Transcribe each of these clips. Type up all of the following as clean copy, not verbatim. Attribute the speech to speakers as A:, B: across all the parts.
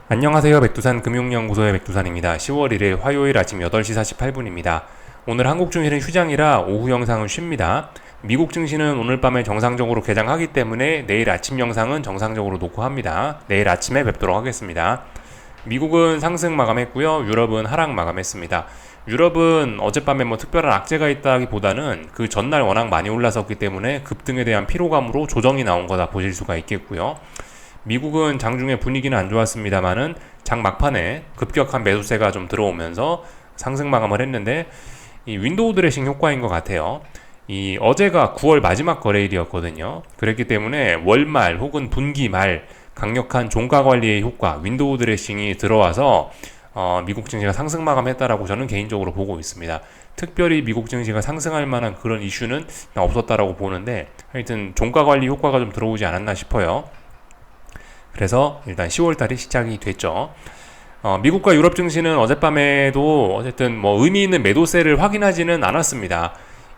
A: 안녕하세요. 백두산 금융연구소의 백두산입니다. 10월 1일 화요일 아침 8시 48분입니다. 오늘 한국 증시는 휴장이라 오후 영상은 쉽니다. 미국 증시는 오늘 밤에 정상적으로 개장하기 때문에 내일 아침 영상은 정상적으로 놓고 합니다. 내일 아침에 뵙도록 하겠습니다. 미국은 상승 마감했고요. 유럽은 하락 마감했습니다. 유럽은 어젯밤에 특별한 악재가 있다기보다는 그 전날 워낙 많이 올라섰기 때문에 급등에 대한 피로감으로 조정이 나온 거다 보실 수가 있겠고요. 미국은 장중에 분위기는 안 좋았습니다만은 장 막판에 급격한 매수세가 좀 들어오면서 상승 마감을 했는데 이 윈도우 드레싱 효과인 것 같아요. 이 어제가 9월 마지막 거래일이었거든요. 그랬기 때문에 월말 혹은 분기 말 강력한 종가 관리의 효과, 윈도우 드레싱이 들어와서 미국 증시가 상승 마감했다라고 저는 개인적으로 보고 있습니다. 특별히 미국 증시가 상승할 만한 그런 이슈는 없었다라고 보는데 하여튼 종가 관리 효과가 좀 들어오지 않았나 싶어요. 그래서 일단 10월달이 시작이 됐죠. 미국과 유럽 증시는 어젯밤에도 어쨌든 의미 있는 매도세를 확인하지는 않았습니다.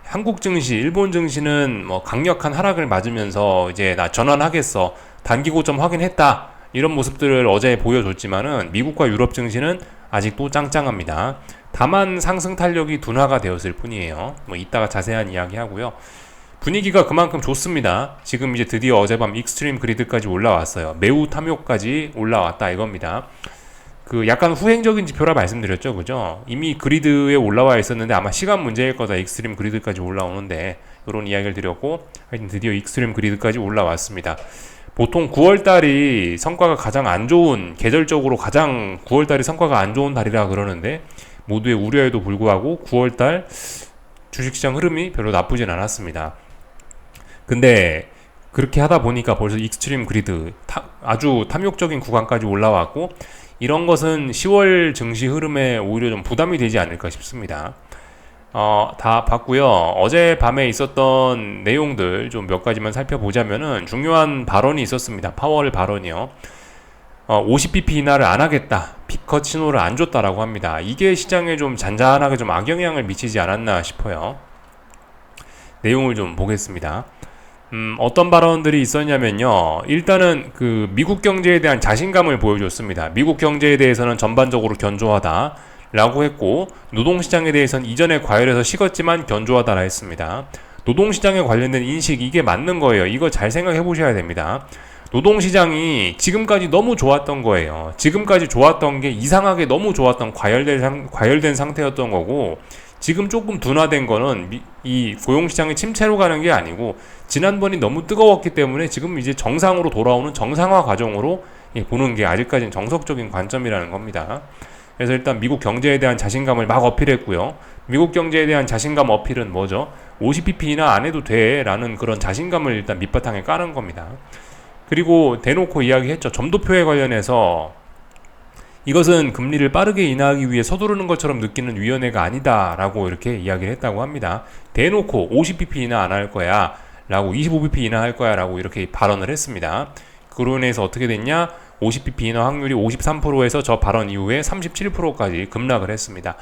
A: 한국 증시, 일본 증시는 강력한 하락을 맞으면서 이제 나 전환하겠어, 단기 고점 확인했다, 이런 모습들을 어제 보여줬지만은 미국과 유럽 증시는 아직도 짱짱합니다. 다만 상승 탄력이 둔화가 되었을 뿐이에요. 이따가 자세한 이야기 하고요. 분위기가 그만큼 좋습니다. 지금 이제 드디어 어젯밤 익스트림 그리드까지 올라왔어요. 매우 탐욕까지 올라왔다 이겁니다. 그 약간 후행적인 지표라 말씀드렸죠, 그죠? 이미 그리드에 올라와 있었는데 아마 시간 문제일 거다. 익스트림 그리드까지 올라오는데 이런 이야기를 드렸고, 하여튼 드디어 익스트림 그리드까지 올라왔습니다. 보통 9월달이 성과가 가장 안 좋은, 계절적으로 가장 9월달이 성과가 안 좋은 달이라 그러는데 모두의 우려에도 불구하고 9월달 주식시장 흐름이 별로 나쁘진 않았습니다. 근데 그렇게 하다 보니까 벌써 익스트림 그리드 아주 탐욕적인 구간까지 올라왔고, 이런 것은 10월 증시 흐름에 오히려 좀 부담이 되지 않을까 싶습니다. 다 봤고요. 어젯밤에 있었던 내용들 좀 몇 가지만 살펴보자면은 중요한 발언이 있었습니다. 파월 발언이요. 50bp 인하를 안 하겠다, 피컷 신호를 안 줬다라고 합니다. 이게 시장에 좀 잔잔하게 좀 악영향을 미치지 않았나 싶어요. 내용을 좀 보겠습니다. 어떤 발언들이 있었냐면요. 일단은 그 미국 경제에 대한 자신감을 보여줬습니다. 미국 경제에 대해서는 전반적으로 견조하다 라고 했고, 노동시장에 대해서는 이전에 과열해서 식었지만 견조하다라 했습니다. 노동시장에 관련된 인식, 이게 맞는 거예요. 이거 잘 생각해 보셔야 됩니다. 노동시장이 지금까지 너무 좋았던 거예요. 지금까지 좋았던 게 이상하게 너무 좋았던 과열된 상태였던 거고, 지금 조금 둔화된 거는 이 고용시장의 침체로 가는 게 아니고 지난번이 너무 뜨거웠기 때문에 지금 이제 정상으로 돌아오는 정상화 과정으로 보는 게 아직까지는 정석적인 관점이라는 겁니다. 그래서 일단 미국 경제에 대한 자신감을 막 어필했고요. 미국 경제에 대한 자신감 어필은 뭐죠? 50pp나 안 해도 돼 라는 그런 자신감을 일단 밑바탕에 까는 겁니다. 그리고 대놓고 이야기했죠. 점도표에 관련해서 이것은 금리를 빠르게 인하하기 위해 서두르는 것처럼 느끼는 위원회가 아니다라고 이렇게 이야기를 했다고 합니다. 대놓고 50bp 인하 안 할 거야 라고, 25bp 인하 할 거야 라고 이렇게 발언을 했습니다. 그로 인해서 어떻게 됐냐? 50bp 인하 확률이 53%에서 저 발언 이후에 37%까지 급락을 했습니다.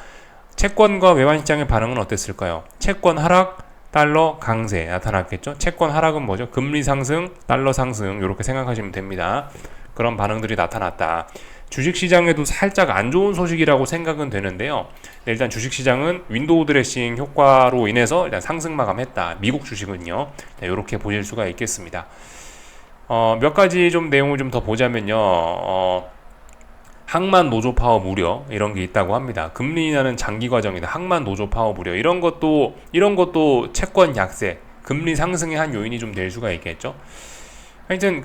A: 채권과 외환시장의 반응은 어땠을까요? 채권 하락, 달러 강세 나타났겠죠. 채권 하락은 뭐죠? 금리 상승, 달러 상승, 이렇게 생각하시면 됩니다. 그런 반응들이 나타났다. 주식시장에도 살짝 안 좋은 소식이라고 생각은 되는데요. 일단 주식시장은 윈도우 드레싱 효과로 인해서 일단 상승 마감했다. 미국 주식은요. 이렇게 보실 수가 있겠습니다. 몇 가지 좀 내용을 좀 더 보자면요. 항만 노조 파업 우려, 이런 게 있다고 합니다. 금리 인하는 장기 과정이다. 항만 노조 파업 우려, 이런 것도 채권 약세, 금리 상승의 한 요인이 좀 될 수가 있겠죠. 하여튼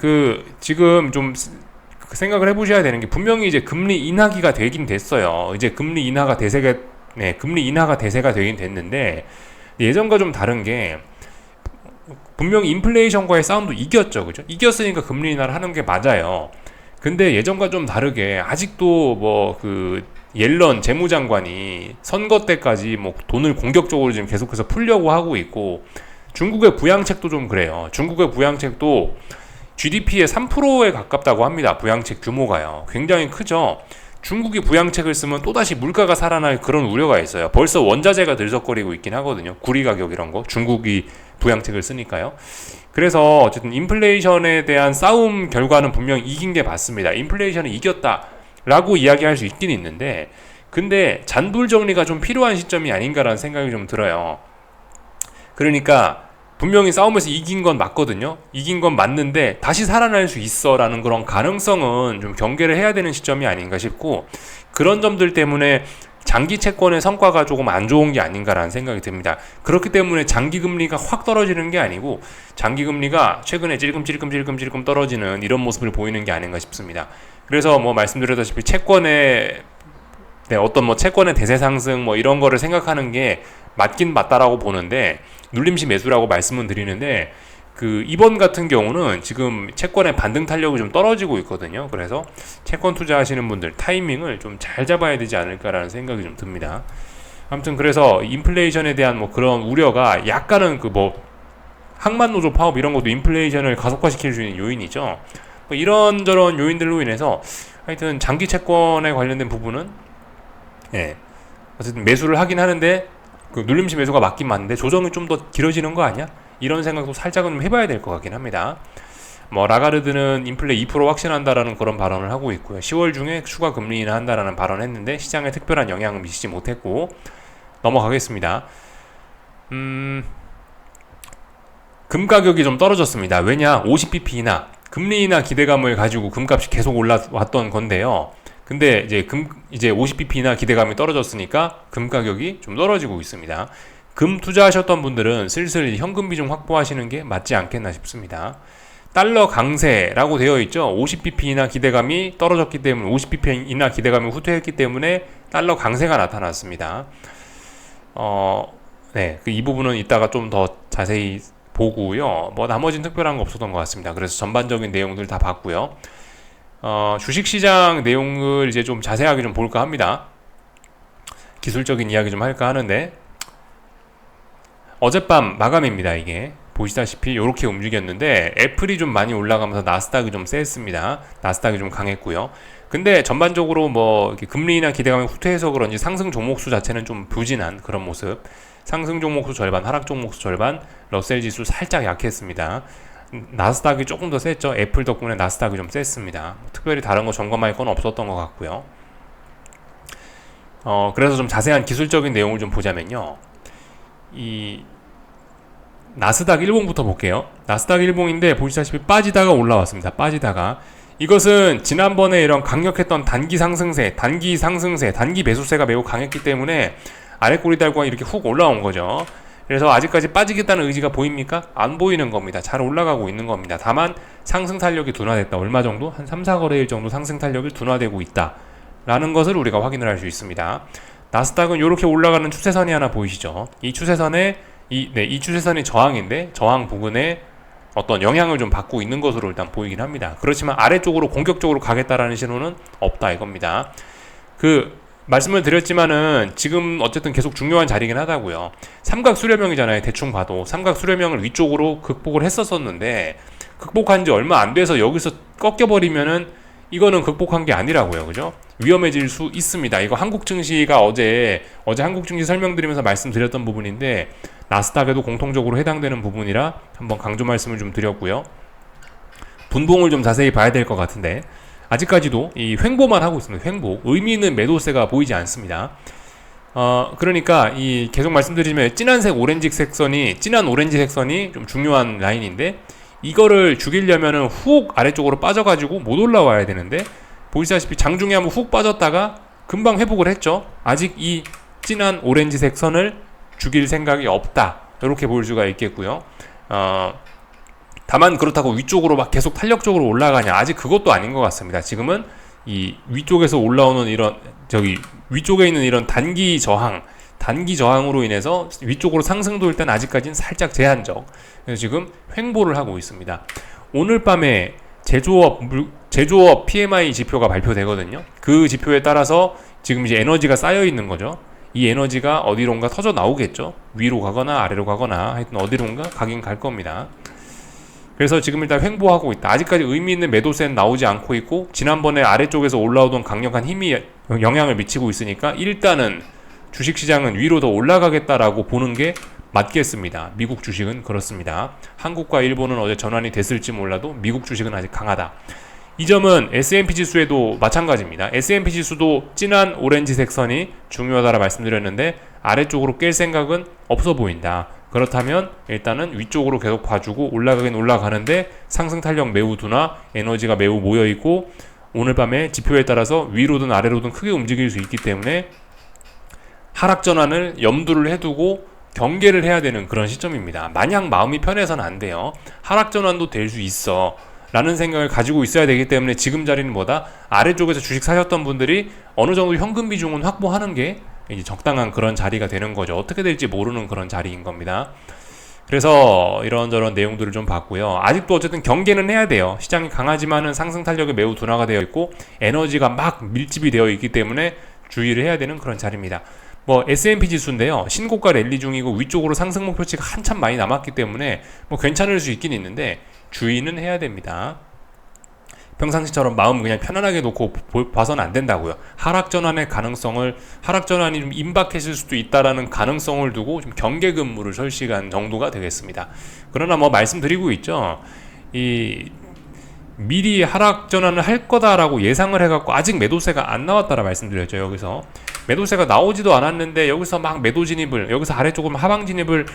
A: 지금 좀 생각을 해보셔야 되는 게, 분명히 이제 금리 인하기가 되긴 됐어요. 이제 금리 인하가 대세가 되긴 됐는데, 예전과 좀 다른 게, 분명히 인플레이션과의 싸움도 이겼죠, 그죠? 이겼으니까 금리 인하를 하는 게 맞아요. 근데 예전과 좀 다르게 아직도 옐런 재무장관이 선거 때까지 돈을 공격적으로 지금 계속해서 풀려고 하고 있고, 중국의 부양책도 좀 그래요. 중국의 부양책도 GDP의 3%에 가깝다고 합니다. 부양책 규모가요. 굉장히 크죠. 중국이 부양책을 쓰면 또다시 물가가 살아날 그런 우려가 있어요. 벌써 원자재가 들썩거리고 있긴 하거든요. 구리 가격 이런 거. 중국이 부양책을 쓰니까요. 그래서 어쨌든 인플레이션에 대한 싸움 결과는 분명히 이긴 게 맞습니다. 인플레이션을 이겼다. 라고 이야기할 수 있긴 있는데, 근데 잔불 정리가 좀 필요한 시점이 아닌가라는 생각이 좀 들어요. 그러니까 분명히 싸움에서 이긴 건 맞거든요. 이긴 건 맞는데 다시 살아날 수 있어 라는 그런 가능성은 좀 경계를 해야 되는 시점이 아닌가 싶고, 그런 점들 때문에 장기 채권의 성과가 조금 안 좋은 게 아닌가라는 생각이 듭니다. 그렇기 때문에 장기 금리가 확 떨어지는 게 아니고 장기 금리가 최근에 찔끔찔끔 떨어지는 이런 모습을 보이는 게 아닌가 싶습니다. 그래서 뭐 말씀드렸다시피 채권의 어떤 뭐 채권의 대세 상승 뭐 이런 거를 생각하는 게 맞긴 맞다라고 보는데, 눌림시 매수라고 말씀은 드리는데, 그 이번 같은 경우는 지금 채권의 반등 탄력이 좀 떨어지고 있거든요. 그래서 채권 투자하시는 분들 타이밍을 좀 잘 잡아야 되지 않을까라는 생각이 좀 듭니다. 아무튼 그래서 인플레이션에 대한 뭐 그런 우려가 약간은 그 뭐 항만노조 파업 이런 것도 인플레이션을 가속화시킬 수 있는 요인이죠. 뭐 이런저런 요인들로 인해서 하여튼 장기 채권에 관련된 부분은 어쨌든 매수를 하긴 하는데, 그 눌림시 매수가 맞긴 맞는데 조정이 좀 더 길어지는 거 아니야? 이런 생각도 살짝은 좀 해봐야 될 것 같긴 합니다. 뭐 라가르드는 인플레 2% 확신한다라는 그런 발언을 하고 있고요. 10월 중에 추가 금리 인하한다라는 발언을 했는데 시장에 특별한 영향을 미치지 못했고, 넘어가겠습니다. 금 가격이 좀 떨어졌습니다. 왜냐? 50bp 인하, 금리 인하 기대감을 가지고 금값이 계속 올라왔던 건데요. 근데 이제 50bp 인하 기대감이 떨어졌으니까 금 가격이 좀 떨어지고 있습니다. 금 투자하셨던 분들은 슬슬 현금 비중 확보하시는 게 맞지 않겠나 싶습니다. 달러 강세라고 되어 있죠. 50bp 인하 기대감이 떨어졌기 때문에, 50bp 인하 기대감이 후퇴했기 때문에 달러 강세가 나타났습니다. 이 부분은 이따가 좀 더 자세히 보고요. 뭐 나머지는 특별한 거 없었던 것 같습니다. 그래서 전반적인 내용들 다 봤고요. 주식시장 내용을 이제 좀 자세하게 좀 볼까 합니다. 기술적인 이야기 좀 할까 하는데, 어젯밤 마감입니다. 이게 보시다시피 이렇게 움직였는데 애플이 좀 많이 올라가면서 나스닥이 좀 셌습니다. 나스닥이 좀 강했고요. 근데 전반적으로 뭐 금리 인하 기대감이 후퇴해서 그런지 상승 종목수 자체는 좀 부진한 그런 모습. 상승 종목수 절반, 하락 종목수 절반, 러셀 지수 살짝 약했습니다. 나스닥이 조금 더 셌죠. 애플 덕분에 나스닥이 좀 셌습니다. 특별히 다른 거 점검할 건 없었던 것 같고요. 그래서 좀 자세한 기술적인 내용을 좀 보자면요. 이 나스닥 일봉부터 볼게요. 나스닥 일봉인데 보시다시피 빠지다가 올라왔습니다. 빠지다가, 이것은 지난번에 이런 강력했던 단기 매수세가 매우 강했기 때문에 아래 꼬리 달고 이렇게 훅 올라온 거죠. 그래서 아직까지 빠지겠다는 의지가 보입니까? 안 보이는 겁니다. 잘 올라가고 있는 겁니다. 다만 상승 탄력이 둔화됐다. 얼마 정도? 한 3, 4거래일 정도 상승 탄력이 둔화되고 있다 라는 것을 우리가 확인을 할 수 있습니다. 나스닥은 이렇게 올라가는 추세선이 하나 보이시죠? 이 추세선이 저항인데, 저항 부근에 어떤 영향을 좀 받고 있는 것으로 일단 보이긴 합니다. 그렇지만 아래쪽으로 공격적으로 가겠다라는 신호는 없다 이겁니다. 말씀을 드렸지만은 지금 어쨌든 계속 중요한 자리긴 하다고요. 삼각 수렴형이잖아요. 대충 봐도 삼각 수렴형을 위쪽으로 극복을 했었었는데, 극복한 지 얼마 안 돼서 여기서 꺾여버리면은 이거는 극복한 게 아니라고요. 그죠? 위험해질 수 있습니다. 이거 한국 증시가 어제 한국 증시 설명드리면서 말씀드렸던 부분인데, 나스닥에도 공통적으로 해당되는 부분이라 한번 강조 말씀을 좀 드렸고요. 분봉을 좀 자세히 봐야 될 것 같은데, 아직까지도 이 횡보만 하고 있습니다. 횡보. 의미 있는 매도세가 보이지 않습니다. 그러니까 계속 말씀드리면 진한 오렌지 색선이 좀 중요한 라인인데, 이거를 죽이려면은 훅 아래쪽으로 빠져가지고 못 올라와야 되는데, 보시다시피 장중에 한번 훅 빠졌다가 금방 회복을 했죠. 아직 이 진한 오렌지색 선을 죽일 생각이 없다, 이렇게 볼 수가 있겠고요. 다만 그렇다고 위쪽으로 막 계속 탄력적으로 올라가냐, 아직 그것도 아닌 것 같습니다. 지금은 이 위쪽에서 올라오는 위쪽에 있는 이런 단기 저항으로 인해서 위쪽으로 상승도 일단 아직까지는 살짝 제한적. 그래서 지금 횡보를 하고 있습니다. 오늘 밤에 제조업 PMI 지표가 발표되거든요. 그 지표에 따라서 지금 이제 에너지가 쌓여 있는 거죠. 이 에너지가 어디론가 터져 나오겠죠. 위로 가거나 아래로 가거나 하여튼 어디론가 가긴 갈 겁니다. 그래서 지금 일단 횡보하고 있다. 아직까지 의미 있는 매도세는 나오지 않고 있고, 지난번에 아래쪽에서 올라오던 강력한 힘이 영향을 미치고 있으니까 일단은 주식시장은 위로 더 올라가겠다라고 보는 게 맞겠습니다. 미국 주식은 그렇습니다. 한국과 일본은 어제 전환이 됐을지 몰라도 미국 주식은 아직 강하다. 이 점은 S&P 지수에도 마찬가지입니다. S&P 지수도 진한 오렌지색 선이 중요하다라 말씀드렸는데 아래쪽으로 깰 생각은 없어 보인다. 그렇다면 일단은 위쪽으로 계속 봐주고 올라가긴 올라가는데 상승 탄력 매우 둔화, 에너지가 매우 모여있고 오늘 밤에 지표에 따라서 위로든 아래로든 크게 움직일 수 있기 때문에 하락 전환을 염두를 해두고 경계를 해야 되는 그런 시점입니다. 마냥 마음이 편해서는 안 돼요. 하락 전환도 될 수 있어 라는 생각을 가지고 있어야 되기 때문에 지금 자리는 뭐다? 아래쪽에서 주식 사셨던 분들이 어느 정도 현금 비중은 확보하는 게 이제 적당한 그런 자리가 되는 거죠. 어떻게 될지 모르는 그런 자리인 겁니다. 그래서 이런저런 내용들을 좀 봤고요. 아직도 어쨌든 경계는 해야 돼요. 시장이 강하지만은 상승 탄력이 매우 둔화가 되어 있고 에너지가 막 밀집이 되어 있기 때문에 주의를 해야 되는 그런 자리입니다. 뭐 S&P 지수인데요. 신고가 랠리 중이고 위쪽으로 상승 목표치가 한참 많이 남았기 때문에 뭐 괜찮을 수 있긴 있는데 주의는 해야 됩니다. 평상시처럼 마음 그냥 편안하게 놓고 봐서는 안 된다고요. 하락 전환의 가능성을 하락 전환이 좀 임박했을 수도 있다라는 가능성을 두고 좀 경계 근무를 설 시간 정도가 되겠습니다. 그러나 뭐 말씀드리고 있죠. 이 미리 하락 전환을 할 거다라고 예상을 해갖고 아직 매도세가 안 나왔다라 말씀드렸죠. 여기서 매도세가 나오지도 않았는데 여기서 막 매도 진입을 여기서 아래쪽으로 하방 진입을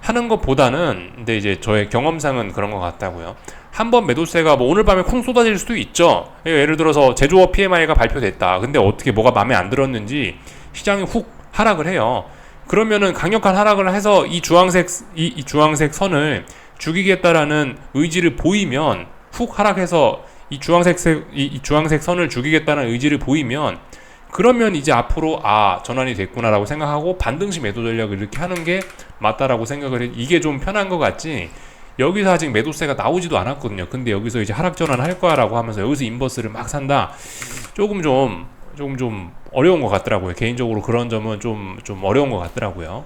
A: 하는 것보다는 근데 이제 저의 경험상은 그런 것 같다고요. 한번 매도세가 뭐 오늘 밤에 콩 쏟아질 수도 있죠. 예를 들어서 제조업 PMI가 발표됐다. 근데 어떻게 뭐가 마음에 안 들었는지 시장이 훅 하락을 해요. 그러면은 강력한 하락을 해서 이 주황색 선을 죽이겠다라는 의지를 보이면 훅 하락해서 이 주황색 선을 죽이겠다는 의지를 보이면 그러면 이제 앞으로 전환이 됐구나라고 생각하고 반등시 매도 전략을 이렇게 하는 게 맞다라고 생각을 해. 이게 좀 편한 것 같지. 여기서 아직 매도세가 나오지도 않았거든요. 근데 여기서 이제 하락 전환할 거야라고 하면서 여기서 인버스를 막 산다. 조금 좀 어려운 것 같더라고요. 개인적으로 그런 점은 좀 어려운 것 같더라고요.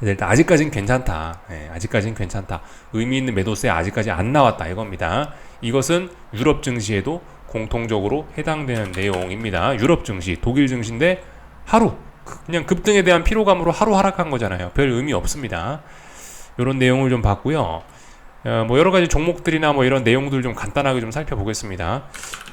A: 일단 아직까지는 괜찮다. 아직까지는 괜찮다. 의미 있는 매도세 아직까지 안 나왔다 이겁니다. 이것은 유럽 증시에도 공통적으로 해당되는 내용입니다. 유럽 증시, 독일 증시인데 하루 그냥 급등에 대한 피로감으로 하루 하락한 거잖아요. 별 의미 없습니다. 이런 내용을 좀 봤고요. 뭐 여러 가지 종목들이나 뭐 이런 내용들 좀 간단하게 좀 살펴보겠습니다.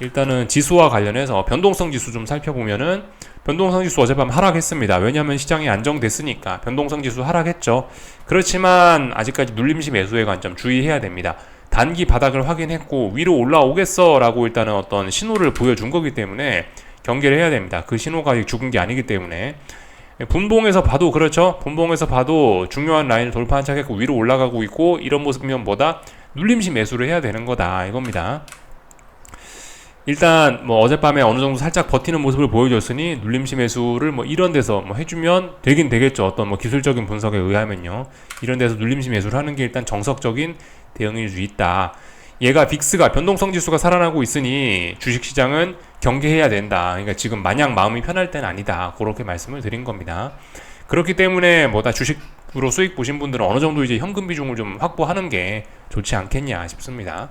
A: 일단은 지수와 관련해서 변동성 지수 좀 살펴보면은 변동성 지수 어젯밤 하락했습니다. 왜냐하면 시장이 안정됐으니까 변동성 지수 하락했죠. 그렇지만 아직까지 눌림시 매수의 관점 주의해야 됩니다. 단기 바닥을 확인했고 위로 올라오겠어 라고 일단은 어떤 신호를 보여준 거기 때문에 경계를 해야 됩니다. 그 신호가 죽은 게 아니기 때문에 분봉에서 봐도 그렇죠. 분봉에서 봐도 중요한 라인을 돌파한 척했고 위로 올라가고 있고 이런 모습이면 뭐다? 눌림시 매수를 해야 되는 거다 이겁니다. 일단 뭐 어젯밤에 어느 정도 살짝 버티는 모습을 보여줬으니 눌림시 매수를 뭐 이런 데서 뭐 해주면 되긴 되겠죠. 어떤 뭐 기술적인 분석에 의하면요. 이런 데서 눌림시 매수를 하는 게 일단 정석적인 대응일 수 있다. 얘가 빅스가 변동성 지수가 살아나고 있으니 주식시장은 경계해야 된다. 그러니까 지금 마냥 마음이 편할 때는 아니다. 그렇게 말씀을 드린 겁니다. 그렇기 때문에 뭐다 주식으로 수익 보신 분들은 어느 정도 이제 현금 비중을 좀 확보하는 게 좋지 않겠냐 싶습니다.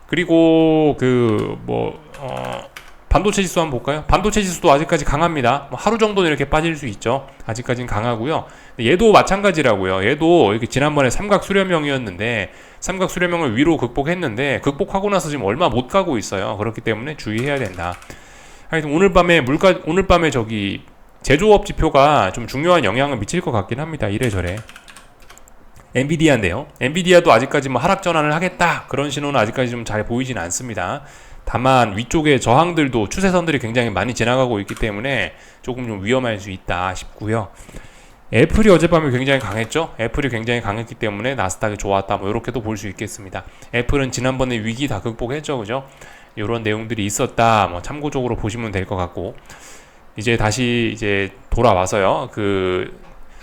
A: 그리고 반도체 지수 한번 볼까요? 반도체 지수도 아직까지 강합니다. 하루 정도는 이렇게 빠질 수 있죠. 아직까지는 강하고요. 얘도 마찬가지라고요. 얘도 이렇게 지난번에 삼각 수렴형이었는데 삼각 수렴형을 위로 극복했는데 극복하고 나서 지금 얼마 못 가고 있어요. 그렇기 때문에 주의해야 된다. 하여튼 오늘 밤에 저기 제조업 지표가 좀 중요한 영향을 미칠 것 같긴 합니다. 이래저래. 엔비디아인데요. 엔비디아도 아직까지 뭐 하락 전환을 하겠다 그런 신호는 아직까지 좀 잘 보이진 않습니다. 다만 위쪽에 저항들도 추세선들이 굉장히 많이 지나가고 있기 때문에 조금 좀 위험할 수 있다 싶고요. 애플이 어젯밤에 굉장히 강했죠. 애플이 굉장히 강했기 때문에 나스닥이 좋았다 뭐 이렇게도 볼 수 있겠습니다. 애플은 지난번에 위기 다 극복했죠, 그죠? 이런 내용들이 있었다 뭐 참고적으로 보시면 될 것 같고 이제 다시 이제 돌아와서요. 그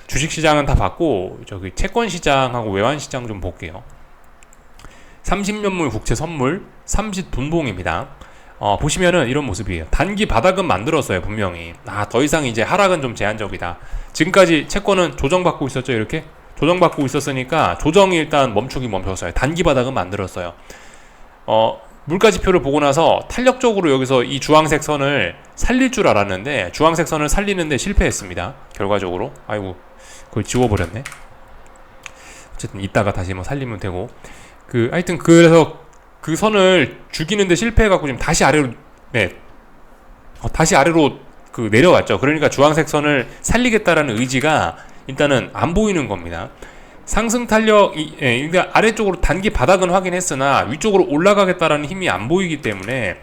A: 주식시장은 다 봤고 저기 채권시장하고 외환시장 좀 볼게요. 30년물 국채 선물 30분봉입니다. 보시면은 이런 모습이에요. 단기 바닥은 만들었어요, 분명히. 더 이상 이제 하락은 좀 제한적이다. 지금까지 채권은 조정받고 있었죠, 이렇게. 조정받고 있었으니까 조정이 일단 멈췄어요. 단기 바닥은 만들었어요. 물가지표를 보고 나서 탄력적으로 여기서 이 주황색 선을 살릴 줄 알았는데 주황색 선을 살리는데 실패했습니다. 결과적으로. 아이고, 그걸 지워버렸네. 어쨌든 이따가 다시 뭐 살리면 되고. 하여튼 그래서 그 선을 죽이는데 실패해갖고 지금 다시 아래로 다시 아래로 그 내려왔죠. 그러니까 주황색 선을 살리겠다라는 의지가 일단은 안 보이는 겁니다. 상승 탄력, 그러니까 아래쪽으로 단기 바닥은 확인했으나 위쪽으로 올라가겠다라는 힘이 안 보이기 때문에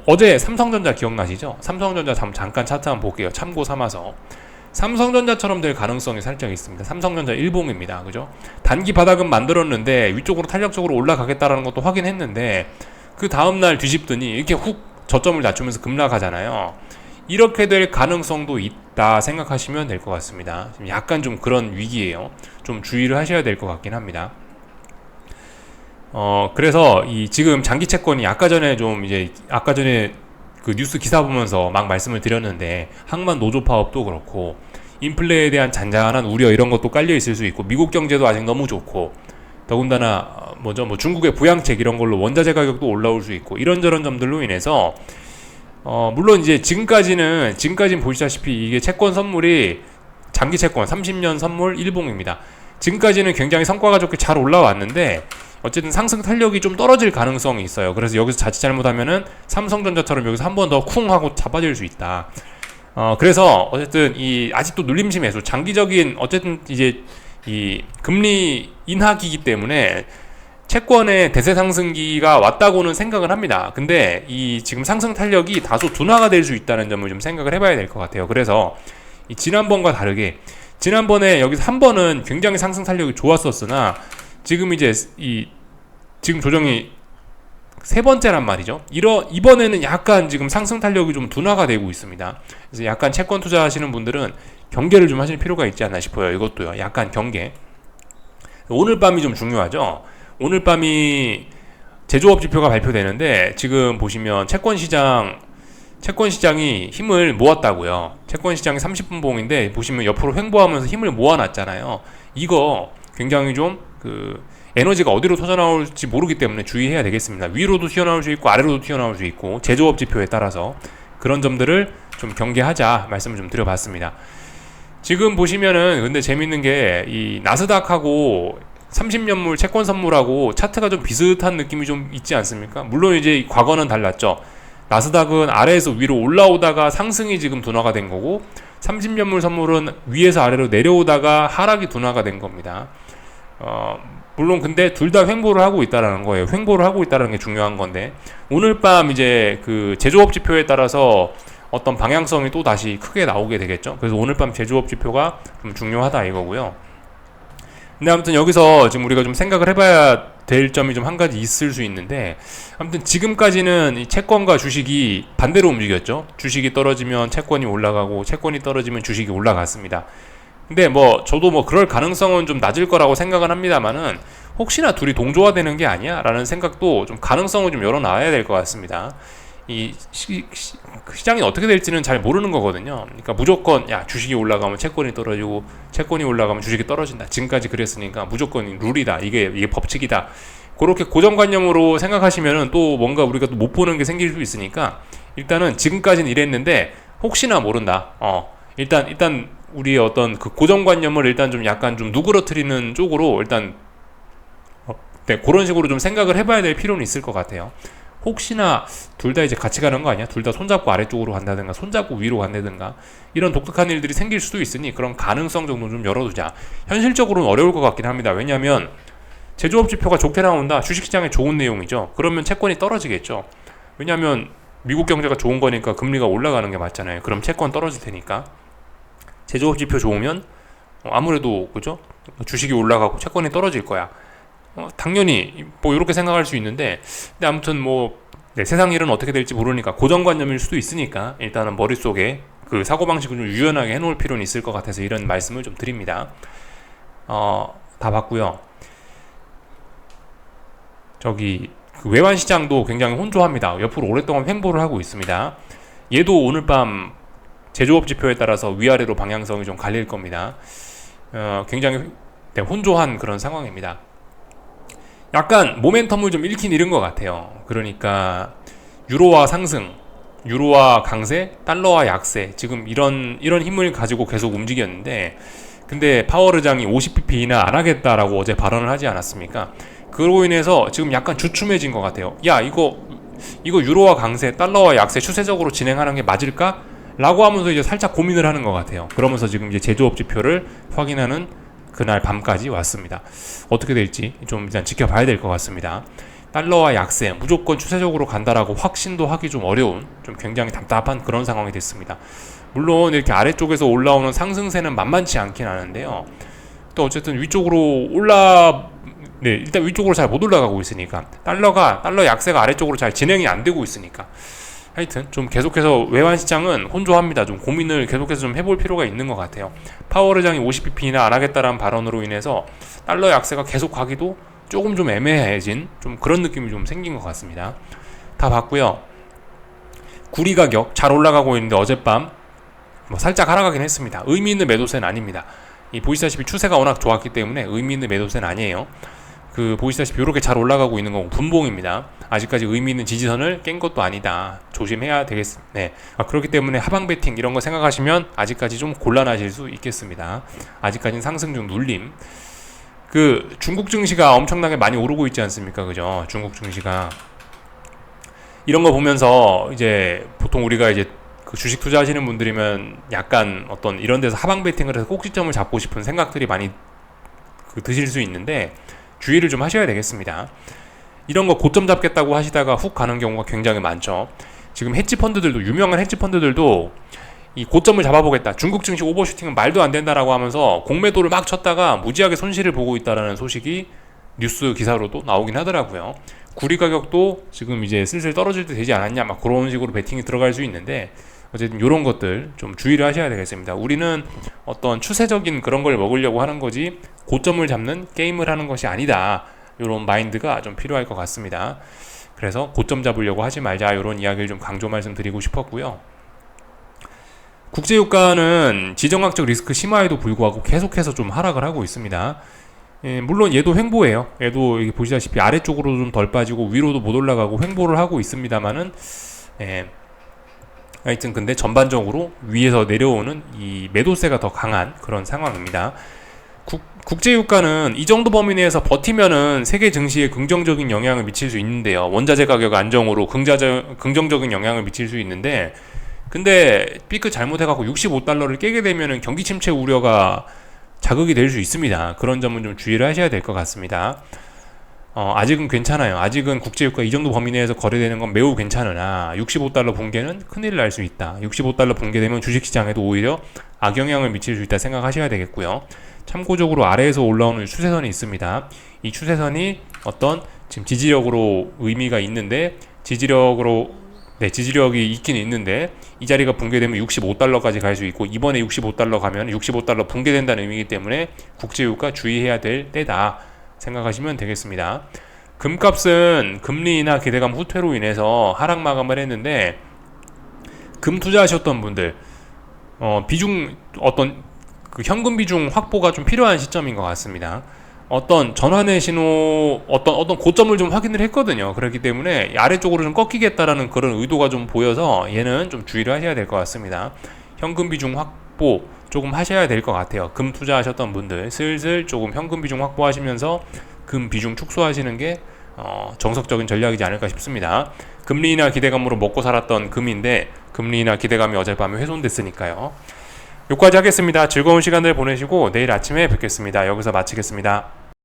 A: 어제 삼성전자 기억나시죠? 삼성전자 잠깐 차트 한번 볼게요. 참고 삼아서. 삼성전자처럼 될 가능성이 살짝 있습니다. 삼성전자 일봉입니다. 그죠? 단기 바닥은 만들었는데 위쪽으로 탄력적으로 올라가겠다라는 것도 확인했는데 그 다음날 뒤집더니 이렇게 훅 저점을 낮추면서 급락하잖아요. 이렇게 될 가능성도 있다 생각하시면 될 것 같습니다. 지금 약간 좀 그런 위기예요. 좀 주의를 하셔야 될 것 같긴 합니다. 그래서 지금 장기 채권이 아까 전에 그 뉴스 기사 보면서 막 말씀을 드렸는데 항만 노조 파업도 그렇고 인플레에 대한 잔잔한 우려 이런 것도 깔려 있을 수 있고 미국 경제도 아직 너무 좋고 더군다나 뭐 중국의 부양책 이런 걸로 원자재 가격도 올라올 수 있고 이런저런 점들로 인해서 물론 이제 지금까지는 보시다시피 이게 채권 선물이 장기 채권 30년 선물 일봉입니다. 지금까지는 굉장히 성과가 좋게 잘 올라왔는데 어쨌든 상승 탄력이 좀 떨어질 가능성이 있어요. 그래서 여기서 자칫 잘못하면은 삼성전자처럼 여기서 한 번 더 쿵 하고 잡아질 수 있다. 그래서 어쨌든 아직도 눌림시 매수 장기적인 어쨌든 이제 이 금리 인하기이기 때문에 채권의 대세 상승기가 왔다고는 생각을 합니다. 근데 지금 상승 탄력이 다소 둔화가 될 수 있다는 점을 좀 생각을 해봐야 될 것 같아요. 그래서 지난번과 다르게 지난번에 여기서 한 번은 굉장히 상승 탄력이 좋았었으나 지금 이제 지금 조정이 세 번째란 말이죠. 이번에는 약간 지금 상승 탄력이 좀 둔화가 되고 있습니다. 그래서 약간 채권 투자하시는 분들은 경계를 좀 하실 필요가 있지 않나 싶어요. 이것도요. 약간 경계. 오늘 밤이 좀 중요하죠. 오늘 밤이 제조업 지표가 발표되는데 지금 보시면 채권 시장이 힘을 모았다고요. 채권 시장이 30분 봉인데 보시면 옆으로 횡보하면서 힘을 모아놨잖아요. 이거 굉장히 좀 에너지가 어디로 터져나올지 모르기 때문에 주의해야 되겠습니다. 위로도 튀어나올 수 있고 아래로도 튀어나올 수 있고 제조업 지표에 따라서 그런 점들을 좀 경계하자 말씀을 좀 드려봤습니다. 지금 보시면은 근데 재밌는 게 이 나스닥하고 30년물 채권 선물하고 차트가 좀 비슷한 느낌이 좀 있지 않습니까? 물론 이제 과거는 달랐죠. 나스닥은 아래에서 위로 올라오다가 상승이 지금 둔화가 된 거고 30년물 선물은 위에서 아래로 내려오다가 하락이 둔화가 된 겁니다. 물론 근데 둘 다 횡보를 하고 있다라는 거예요. 횡보를 하고 있다는 게 중요한 건데 오늘 밤 이제 그 제조업 지표에 따라서 어떤 방향성이 또 다시 크게 나오게 되겠죠. 그래서 오늘 밤 제조업 지표가 좀 중요하다 이거고요. 근데 아무튼 여기서 지금 우리가 좀 생각을 해봐야 될 점이 좀 한 가지 있을 수 있는데 아무튼 지금까지는 이 채권과 주식이 반대로 움직였죠. 주식이 떨어지면 채권이 올라가고 채권이 떨어지면 주식이 올라갔습니다. 근데 저도 그럴 가능성은 좀 낮을 거라고 생각은 합니다만은 혹시나 둘이 동조화되는 게 아니야? 라는 생각도 좀 가능성을 좀 열어놔야 될 것 같습니다. 시장이 어떻게 될지는 잘 모르는 거거든요. 그러니까 무조건 주식이 올라가면 채권이 떨어지고 채권이 올라가면 주식이 떨어진다. 지금까지 그랬으니까 무조건 룰이다. 이게 법칙이다. 그렇게 고정관념으로 생각하시면은 또 뭔가 우리가 또 못 보는 게 생길 수 있으니까 일단은 지금까지는 이랬는데 혹시나 모른다. 일단 우리의 어떤 그 고정관념을 일단 좀 약간 좀 누그러뜨리는 쪽으로 일단 그런 식으로 좀 생각을 해봐야 될 필요는 있을 것 같아요. 혹시나 둘 다 이제 같이 가는 거 아니야? 둘 다 손잡고 아래쪽으로 간다든가 손잡고 위로 간다든가 이런 독특한 일들이 생길 수도 있으니 그런 가능성 정도 좀 열어두자. 현실적으로는 어려울 것 같긴 합니다. 왜냐하면 제조업 지표가 좋게 나온다. 주식시장에 좋은 내용이죠. 그러면 채권이 떨어지겠죠. 왜냐하면 미국 경제가 좋은 거니까 금리가 올라가는 게 맞잖아요. 그럼 채권 떨어질 테니까. 제조업 지표 좋으면 아무래도 그죠? 주식이 올라가고 채권이 떨어질 거야. 당연히 이렇게 생각할 수 있는데 근데 아무튼 세상 일은 어떻게 될지 모르니까 고정관념일 수도 있으니까 일단은 머릿속에 그 사고방식을 좀 유연하게 해놓을 필요는 있을 것 같아서 이런 말씀을 좀 드립니다. 다 봤고요. 그 외환시장도 굉장히 혼조합니다. 옆으로 오랫동안 횡보를 하고 있습니다. 얘도 오늘 밤 제조업 지표에 따라서 위아래로 방향성이 좀 갈릴 겁니다. 굉장히 혼조한 그런 상황입니다. 약간 모멘텀을 좀 잃긴 잃은 것 같아요. 그러니까 유로화 상승, 유로화 강세, 달러화 약세 지금 이런 힘을 가지고 계속 움직였는데 근데 파월 의장이 50pp 이나 안 하겠다라고 어제 발언을 하지 않았습니까? 그로 인해서 지금 약간 주춤해진 것 같아요. 야, 이거 유로화 강세, 달러화 약세 추세적으로 진행하는 게 맞을까? 라고 하면서 이제 살짝 고민을 하는 것 같아요. 그러면서 지금 이제 제조업 지표를 확인하는 그날 밤까지 왔습니다. 어떻게 될지 좀 일단 지켜봐야 될 것 같습니다. 달러화 약세, 무조건 추세적으로 간다라고 확신도 하기 좀 어려운, 좀 굉장히 답답한 그런 상황이 됐습니다. 물론 이렇게 아래쪽에서 올라오는 상승세는 만만치 않긴 하는데요. 또 어쨌든 위쪽으로 일단 위쪽으로 잘 못 올라가고 있으니까, 달러 약세가 아래쪽으로 잘 진행이 안 되고 있으니까, 하여튼 좀 계속해서 외환 시장은 혼조합니다. 좀 고민을 계속해서 좀 해볼 필요가 있는 것 같아요. 파월 의장이 50bp나 안 하겠다라는 발언으로 인해서 달러 약세가 계속 가기도 조금 좀 애매해진 좀 그런 느낌이 좀 생긴 것 같습니다. 다 봤고요. 구리 가격 잘 올라가고 있는데 어젯밤 살짝 하락하긴 했습니다. 의미 있는 매도세는 아닙니다. 보시다시피 추세가 워낙 좋았기 때문에 의미 있는 매도세는 아니에요. 보시다시피 이렇게 잘 올라가고 있는 건 분봉입니다. 아직까지 의미 있는 지지선을 깬 것도 아니다. 조심해야 되겠습니다. 네. 그렇기 때문에 하방 베팅 이런 거 생각하시면 아직까지 좀 곤란하실 수 있겠습니다. 아직까지는 상승 중 눌림. 중국 증시가 엄청나게 많이 오르고 있지 않습니까? 그죠? 중국 증시가. 이런 거 보면서 이제 보통 우리가 이제 주식 투자하시는 분들이면 약간 어떤 이런 데서 하방 베팅을 해서 꼭지점을 잡고 싶은 생각들이 많이 드실 수 있는데 주의를 좀 하셔야 되겠습니다. 이런 거 고점 잡겠다고 하시다가 훅 가는 경우가 굉장히 많죠. 지금 유명한 헤지 펀드들도 이 고점을 잡아보겠다, 중국 증시 오버슈팅은 말도 안 된다라고 하면서 공매도를 막 쳤다가 무지하게 손실을 보고 있다라는 소식이 뉴스 기사로도 나오긴 하더라고요. 구리 가격도 지금 이제 슬슬 떨어질 때 되지 않았냐, 막 그런 식으로 베팅이 들어갈 수 있는데, 어쨌든 이런 것들 좀 주의를 하셔야 되겠습니다. 우리는 어떤 추세적인 그런 걸 먹으려고 하는 거지 고점을 잡는 게임을 하는 것이 아니다. 이런 마인드가 좀 필요할 것 같습니다. 그래서 고점 잡으려고 하지 말자, 이런 이야기를 좀 강조 말씀드리고 싶었고요. 국제유가는 지정학적 리스크 심화에도 불구하고 계속해서 좀 하락을 하고 있습니다. 물론 얘도 횡보예요. 얘도 보시다시피 아래쪽으로 좀 덜 빠지고 위로도 못 올라가고 횡보를 하고 있습니다만은, 하여튼 근데 전반적으로 위에서 내려오는 이 매도세가 더 강한 그런 상황입니다. 국제유가는 이 정도 범위 내에서 버티면은 세계 증시에 긍정적인 영향을 미칠 수 있는데요. 원자재 가격 안정으로 긍정적인 영향을 미칠 수 있는데, 근데 피크 잘못해갖고 65달러를 깨게 되면은 경기 침체 우려가 자극이 될 수 있습니다. 그런 점은 좀 주의를 하셔야 될 것 같습니다. 아직은 괜찮아요. 아직은 국제유가 이 정도 범위 내에서 거래되는 건 매우 괜찮으나 65달러 붕괴는 큰일 날 수 있다. 65달러 붕괴되면 주식시장에도 오히려 악영향을 미칠 수 있다 생각하셔야 되겠고요. 참고적으로 아래에서 올라오는 추세선이 있습니다. 이 추세선이 어떤 지금 지지력으로 의미가 있는데, 지지력이 있긴 있는데 이 자리가 붕괴되면 65달러까지 갈 수 있고, 이번에 65달러 가면 65달러 붕괴된다는 의미이기 때문에 국제유가 주의해야 될 때다 생각하시면 되겠습니다. 금값은 금리나 기대감 후퇴로 인해서 하락 마감을 했는데, 금 투자하셨던 분들 현금 비중 확보가 좀 필요한 시점인 것 같습니다. 어떤 전환의 신호, 어떤 고점을 좀 확인을 했거든요. 그렇기 때문에 아래쪽으로 좀 꺾이겠다라는 그런 의도가 좀 보여서 얘는 좀 주의를 하셔야 될 것 같습니다. 현금 비중 확보 조금 하셔야 될 것 같아요. 금 투자하셨던 분들 슬슬 조금 현금 비중 확보하시면서 금 비중 축소하시는 게 정석적인 전략이지 않을까 싶습니다. 금리 인하 기대감으로 먹고 살았던 금인데, 금리 인하 기대감이 어젯밤에 훼손됐으니까요. 여기까지 하겠습니다. 즐거운 시간들 보내시고 내일 아침에 뵙겠습니다. 여기서 마치겠습니다.